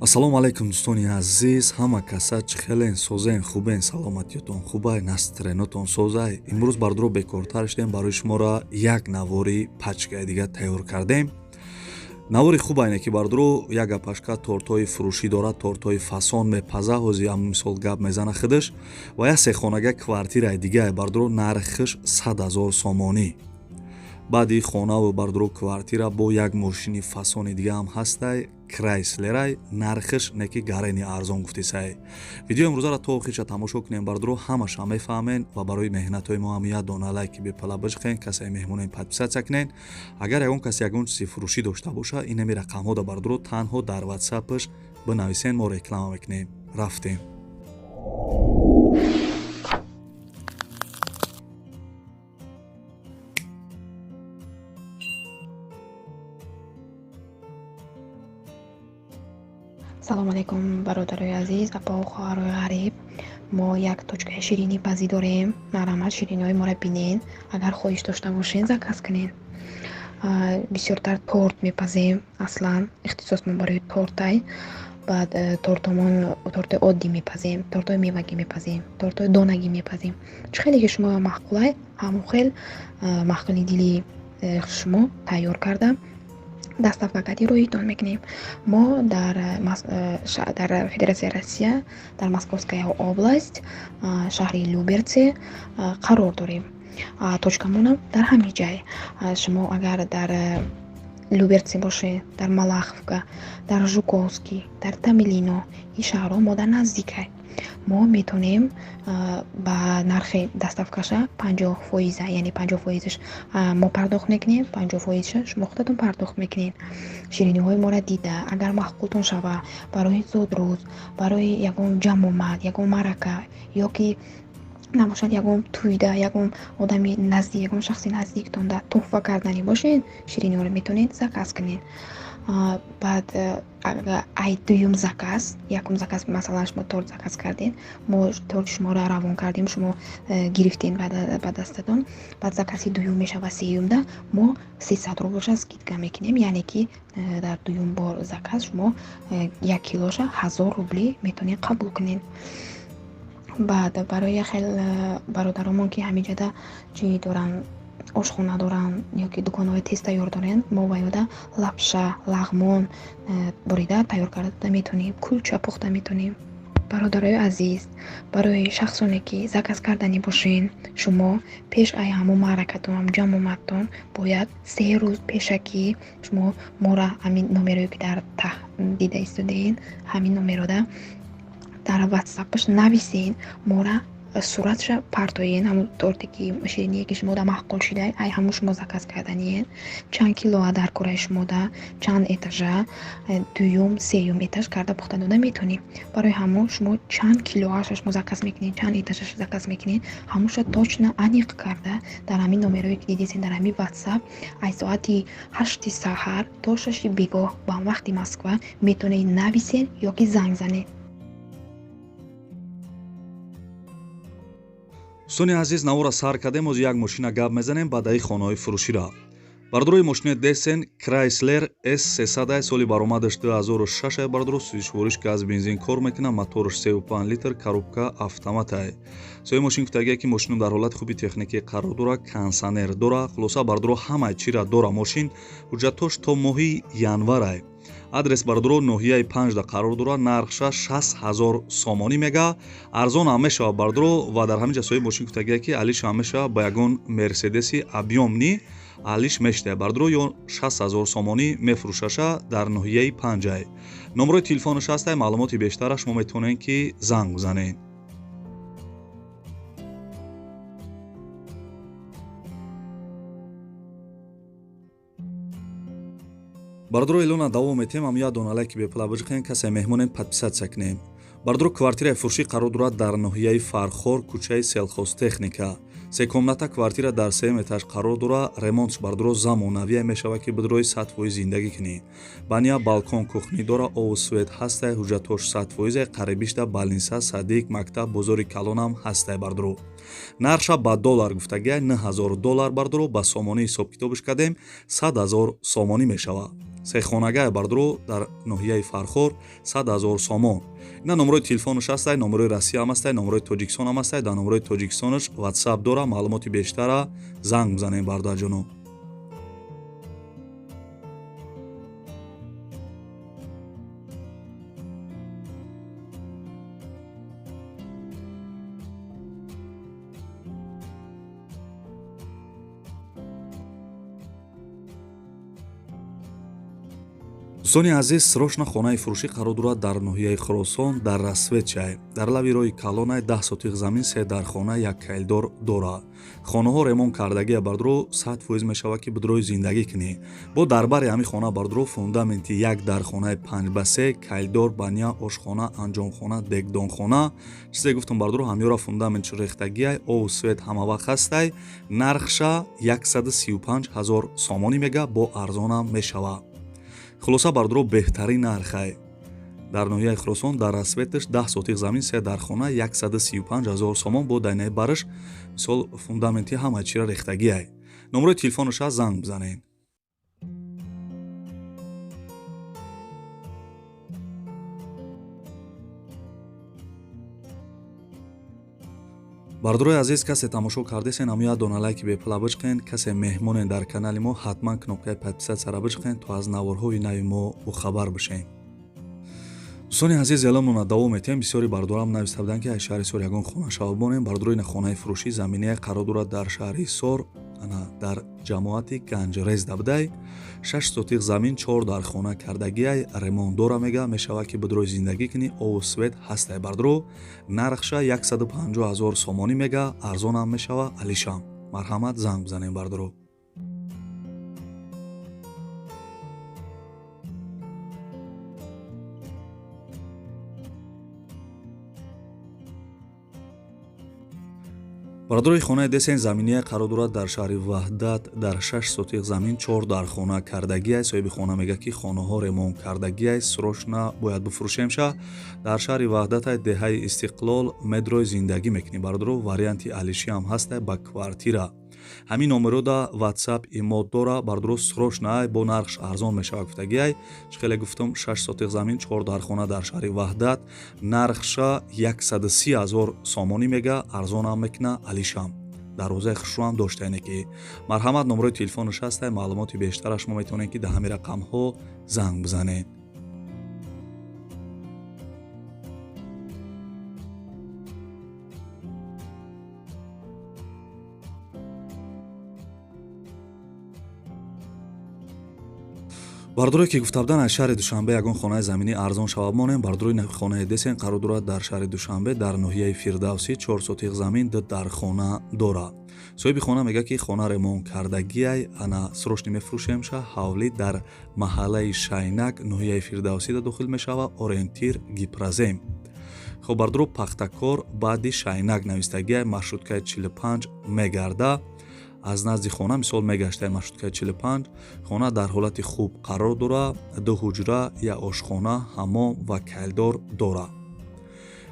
ассалому алайкум дӯстони азиз, ҳама каса чӣ хелен, созен, хубен, саломатиётон хубай, настренотон созай. имрӯз бардро бекортар шудем, барои шуморо як навори пачкаи дига тайёр кардем. навори хубайне ки бардро як гапашка тортҳои фурӯшӣ дорад, тортҳои фасон мепаза ҳози ам мисол гап мезана хидаш ва як сехонаga квартираи дигаи бардро нархиш 100 000 сомонӣ. баъди хонаву бардро квартира бо як мошини фасони дига ҳам ҳастай, крайслерай, нархиш неки гарени арзон гуфтисай. видеои имрӯзаро то охирша тамошо кунем, бардро ҳамаша мефаҳмем ва барои меҳнатҳои мо ҳам як дона лайки бепала бижихен, касае меҳмонем подписатсия кунен. агар ягон кас ягон чизи фурӯшӣ дошта боша, инами рақамҳода бардро танҳо дар ватсапиш бинависен, мо реклама мекунем. рафтем. салому алайкум бародарои азиз, апаҳу хоҳарои ғариб. мо як точкаи ширинӣ пазӣ дорем. марҳамат, шириниҳои моро бинен. агар хоҳиш дошта бошен, заказ кунен. бисёртар торт мепазем. аслан ихтисосмон барои тортай. баъд тортамон торти оддӣ мепазем, тортҳои мевагӣ мепазем, тортҳои донагӣ мепазем. чӣ хеле ки шумо маҳқулай, ҳамон хел маҳқули дили шумо тайёр карда доставкакати роҳитон мекунем. мо дар федератсияи Россия, дар Московская область, шаҳри Люберцы қарор дорем. точкамонам дар ҳамин ҷай. шумо агар дар Люберцы бошед, дар Малаховка, дар Жуковский, дар Тамилино, ин шаҳрҳо мо дар наздикай. мо метонем ба нархи доставкаша 50%, яъне 50%ш мо пардохт мекунем, 50%ша шумо худатон пардохт мекунед. шириниҳои моро дида, агар маҳқултон шава барои зодрӯз, барои ягон ҷамъомад, ягон маърака ё ки набошад ягон тӯйда, ягон одами наздик, ягон шахси наздиктонда тӯҳфа карданӣ бошед, шириниҳоро метавонед заказ кунед. баъд ай дуюм заказ, якум заказ, масалан шумо торт заказ кардед, мо торти шуморо равон кардем, шумо гирифтед ба дастатон. баъд закази дуюм мешава сеюмда, мо 300 рублша скидка мекунем, яъне ки дар дуюм бор заказ шумо 1 килоша 1000 рублӣ метавонед қабул кунед. баъд барои хел бародаромон ки ҳамиҷода чӣ доран, ошхона доран ё ки дуконҳои тез тайёр доранд, мо ба ёда лапша, лагъмон борида тайёр карда метавонем, кулча пухта метавонем. бародарои азиз, барои шахсоне ки заказ карданӣ бошен, шумо пеш ай ҳамон маъракатон, ҷамъомадтон бояд 3 рӯз пешакӣ шумо мора ҳамин номерои ки дар таҳ дида истодаед, ҳамин номерода дар ватсапаш нависен, мора суратша партоен, ҳамон торте ки шириние ки шумода маҳқул шудаед, ай ҳамон шумо заказ карданиед, чанд килоа дар кораи шумода, чанд этажа, дуюм, сеюм этаж карда пухта дода метавонем. барои ҳамон шумо чанд килоаша шумо заказ мекунед, чанд этажаша заказ мекунед, ҳамонша точно аниқ карда дар ҳамин номерои ки дидесен дар ҳамин ватсап, ай соати 8 саҳар то 6 бегоҳ ба вақти Москва метавонед нависен ё ки занг занед. дӯстони азиз, навора сар кардем, ҳозир як мошина гап мезанем баъдаи хонаҳои фурӯширо. бардрои мошини десен Chrysler S300 соли баромадаш 2006 бардро сӯзишвориш газ бензин кор мекунад, моториш 35 литр, коробка автоматай. сои мошин гуфтагие ки мошинам дар ҳолати хуби техникӣ қарор дора, кондитсионер дора. хулоса бардро ҳамаи чира дора мошин, ҳуҷҷатош то моҳи январай. адрес бардро ноҳияи 5 қарор дора, нархша 60 000 сомонӣ мега. арзон ҳам мешава бардро ва дар ҳамин ҷа соҳиби мошин гуфтагие ки алиш ҳам мешава ба ягон мерседеси объёмни алиш мештая бардро ё 60 000 сомонӣ мефурӯшаша дар ноҳияи 5. номерои телефонаш ҳастай, маълумоти бештара шумо метавонед ки занг бизанед. бардро эълона давом метем, ам як дона лайки бепала бижихен, касае меҳмонем подписатсия кунем. бардро квартираи фурӯшӣ қарор дорад дар ноҳияи Фархор, кӯчаи селхозтехника. секомната квартира дар 3 этаж қарор дора. ремонтш бардро замонавие мешава ки бидрои 100% зиндагӣ кунӣ. баня, балкон, кухнӣ дора, ову свет ҳастай, ҳуҷҷатош 100%, қарибишта балниса, садик, мактаб, бозори калонам ҳастай бардро. нарша ба доллар гуфтагия $9000 бардро ба сомонӣ ҳисоб китобиш кардем, 100 000 сомонӣ мешава. сехонагаи бардро дар ноҳияи Фархор 100 000 сомон. ина номерои телефонаш ҳастай, номерои Россия ҳам ҳастай, номерои Тоҷикистон ҳам ҳастай. дар номерои Тоҷикистонаш WhatsApp дора. маълумоти бештара занг бизанед бародарҷоно. дӯстони азиз, срочна хонаи фурӯшӣ қарор дорад дар ноҳияи Хӯросон дар Расвет чай. дар лави роҳи Калонай 10 сотиқ замин, 3 дархона, 1 кайлдор дорад. хонаҳо ремонт кардагия бардро 100% мешавад ки бидрои зиндагӣ кунӣ. бо дарбари ҳамин хона бардро фундаменти 1 дархонаи 5x3, кайлдор, баня, ошхона, анҷомхона, дегдонхона, чизе гуфтам бардро ҳамёра фундаментш рехтагияй, ову свет ҳамавақт ҳастай. нархша 135 000 сомонӣ мега, бо арзонам мешавад. хулоса бардро беҳтарин нархай. дар ноҳияи Хӯросон дар Расветаш 10 сотиқ замин, 3 дархона, 135 000 сомон, бо дайнаи бараш мисол фундаменти ҳама чира рехтагияй. номерои телефонаш ҳаст, занг бизанед. бардорои азиз, касе тамошо кардесен, ҳамоя дона лайки бепла бичқен. касе меҳмонен дар канали мо, ҳатман кнопкаи подписатсияра бичқен, то аз наворҳои нави мо бохабар бишен. дӯстони азиз, эъломона давом метем. бисёри бардорам нависта буданд ки аз шаҳри Сор ягон хона шавабонем. бардорои хонаи фурӯшӣ заминаи қарор дорад дар шаҳри Сор, дар ҷамоати Ганҷрез дабдай. 6 сотиқ замин, 4 дархона кардагияй, ремонт дора мега, мешавад ки бидрои зиндагӣ кунӣ. ову свет ҳастай бардро. нархша 150 000 сомонӣ мега, арзонам мешавад. алишам. марҳамат, занг бизанем бардро. бародарои хонаи десен заминия қарор дорад дар шаҳри Ваҳдат дар 6 сотиқ замин, 4 дархона кардагияй. соҳиби хона мега ки хонаҳо ремонт кардагияй, срочна бояд бифурӯшемша. дар шаҳри Ваҳдатай деҳаи Истиқлол медрои зиндагӣ мекунӣ. бародаро варианти алишиам ҳастай ба квартира. ҳамин номерода WhatsApp имод дора. бародаро срочнаай бо нархш арзон мешавад гуфтагияй. хеле гуфтам 6 сотиқ замин, 4 дархона дар шаҳри Ваҳдат. нархша 130 000 сомонӣ мега, арзонам мекуна. алишам. дарвозаи хушрӯам доштаене ки марҳамат, номерои телефонаш ҳастай. маълумоти бештара шумо метавонед ки дар ҳамин рақамҳо занг бизанед. бардорои ки гуфта буданд аз шаҳри Душанбе ягон хонаи заминӣ арзон шавад монем. бардорои хонаи десен қарор дорад дар шаҳри Душанбе дар ноҳияи Фирдавсӣ 4 сотиқ замин, 2 дархона дорад. соҳиби хона мега ки хона ремонт кардагияй, ана срочни мефурӯшемша. ҳавлӣ дар маҳаллаи Шайнак ноҳияи Фирдавсида дохил мешавад. ориентир Гипразем. хоб бардорои пахтакор баъди Шайнак навистагияй, маршруткаи 45 мегарда. аз назди хона мисол мегаштай маршруткаи 45. хона дар ҳолати хуб қарор дорад. 2 ҳуҷра, 1 ошхона, ҳаммом ва кайлдор дорад.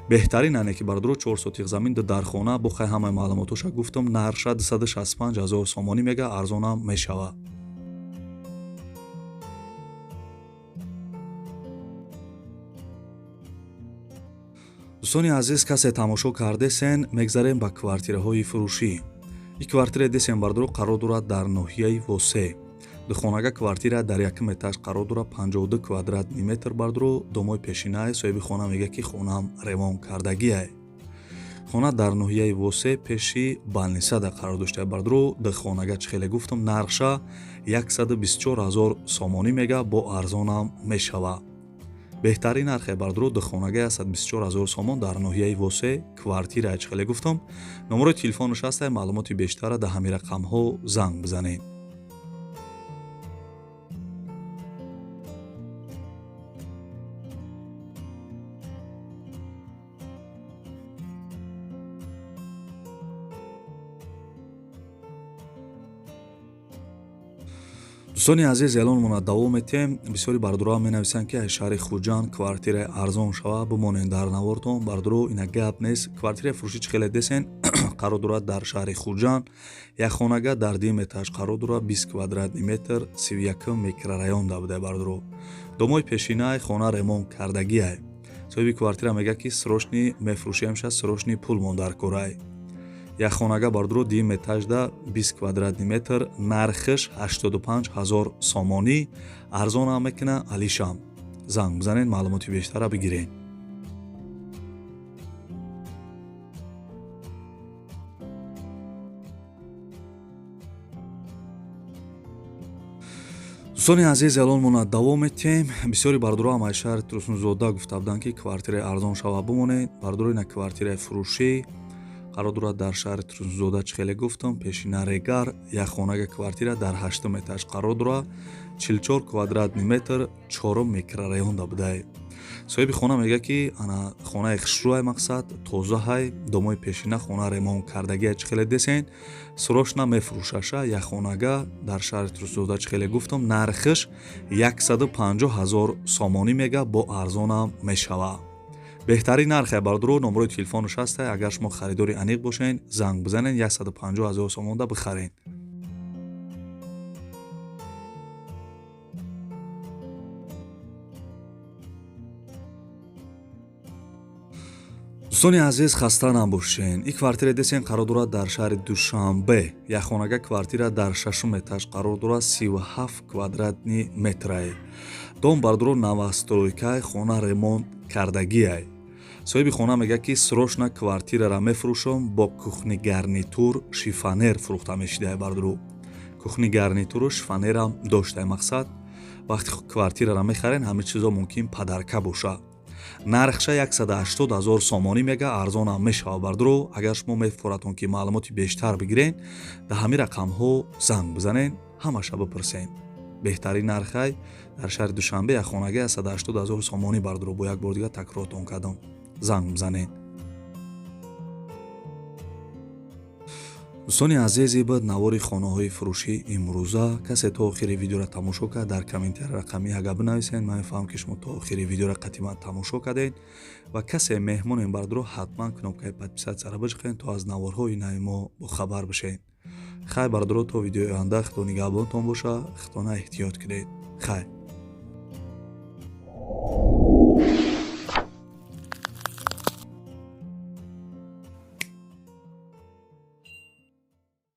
беҳтарин ане ки бардорои 4 сотиқ замин, 2 дархона, бохай ҳамаи маълумотоша гуфтам. нархша 265 000 сомонӣ мега, арзонам мешавад. дӯстони азиз, касе тамошо кардесен, мегзарем ба квартираҳои фурӯшӣ. ин квартира десен бардро қарор дорад дар ноҳияи Восе. духонага квартира дар якум этаж қарор дорад, 52 квадратни метр бардро. домои пешинае. соҳиби хона мега ки хонам ремонт кардагияй. хона дар ноҳияи Восе пеши балнисада қарор доштае бардро. духонага чихеле гуфтам, нархша 124 000 сомонӣ мега, бо арзонам мешавад. беҳтарин нархе бардро духонагаи 124 000 сомон дар ноҳияи Восе, квартира чихеле гуфтам. номерои телефонаш ҳастай. маълумоти бештара дар ҳамин рақамҳо занг бизанед. дӯстони азиз, эълонмона давом метем. Бисёри бардуроам менависанд ки аз шаҳри хуҷанд квартира арзон шава бимонен дар навортон. Бардуро ина гап нест. Квартираи фурӯшӣ чӣ хеле десен қарор дорад дар шаҳри хуҷанд. Як хонага дар дими этаж қарор дорад, 20 квадратни метр, 31 микрорайон будай бардуро. Домои пешинаи хона ремонт кардагиай. соҳиби квартира мега ки срочни мефурӯшиамша, срочни пул мон дар кораи. Як хонага бардуро дим этажда 20 квадратни метр, нархиш 85 000 сомонӣ. Арзонам мекуна алишам. Занг бизанен, маълумоти бештара бигирен. дӯстони азиз, эълонмона давом метем. Бисёри бардуроам аз шаҳри Турсунзода гуфта буданд ки квартираи арзон шава бимонед. Бардуро ина квартираи фурӯшӣ қарор дорад дар шаҳри Турсунзода. Чӣ хеле гуфтам, пешина регар. Як хонага квартира дар 8 этаж қарор дорад, 44 квадратни метр, 4 микрорайон будай. соҳиби хона мега ки ана хонаи хушрӯай мақсад тозаҳай, домои пешина хона ремонт кардагиай. Чӣ хеле десен срочна мефурӯшаша. Як хонага дар шаҳри Турсунзода, чӣ хеле гуфтам, нархиш 150 000 сомонӣ мега, бо арзонам мешава. беҳтарин нархе бардуро. номерои телефонуш ҳастай. Агар шумо харидори аниқ бошен, занг бизанен, 150 000 сомонда бихарен. дӯстони азиз, хаста набошен. ин квартира десен қарор дорад дар шаҳри Душанбе. Як хонага квартира дар 6 этаж қарор дорад, 37 квадратни метрай. дом бардуро новостройкаи хона ремонт кардагиай. соҳиби хона мега ки срочна квартирара мефурӯшам, бо кухни гарнитур, шифонер фурӯхта мешидай бардуро. кухни гарнитуру шифонерам доштай. мақсад вақти квартирара мехарен, ҳамин чизо мумкин падарка боша. нархша 180 000 сомонӣ мега, арзонам мешава бардуро. агар шумо мефоратон ки маълумоти бештар бигирен, дар ҳамин рақамҳо занг бизанен, ҳамаша бипурсен. беҳтарин нархай дар шаҳри Душанбе, як хонага 180 000 сомонӣ бардуро. бо як бор дига такрортон кардам. занг бизанен. дӯстони азиз, бад навори хонаҳои фурӯшӣ имрӯза. касе то охири видеоро тамошо кард, дар комментари рақамӣ ага бинависен. ман мефаҳмам ки шумо то охири видеоро қатъиман тамошо кардед. ва касе меҳмонен бардуро, ҳатман кнопкаи подписатсияро биҷиқен, то аз наворҳои нави мо бохабар бишен. хай бардуро, то видеои оянда худо нигаҳбонтон боша. худона эҳтиёт кунед. хай.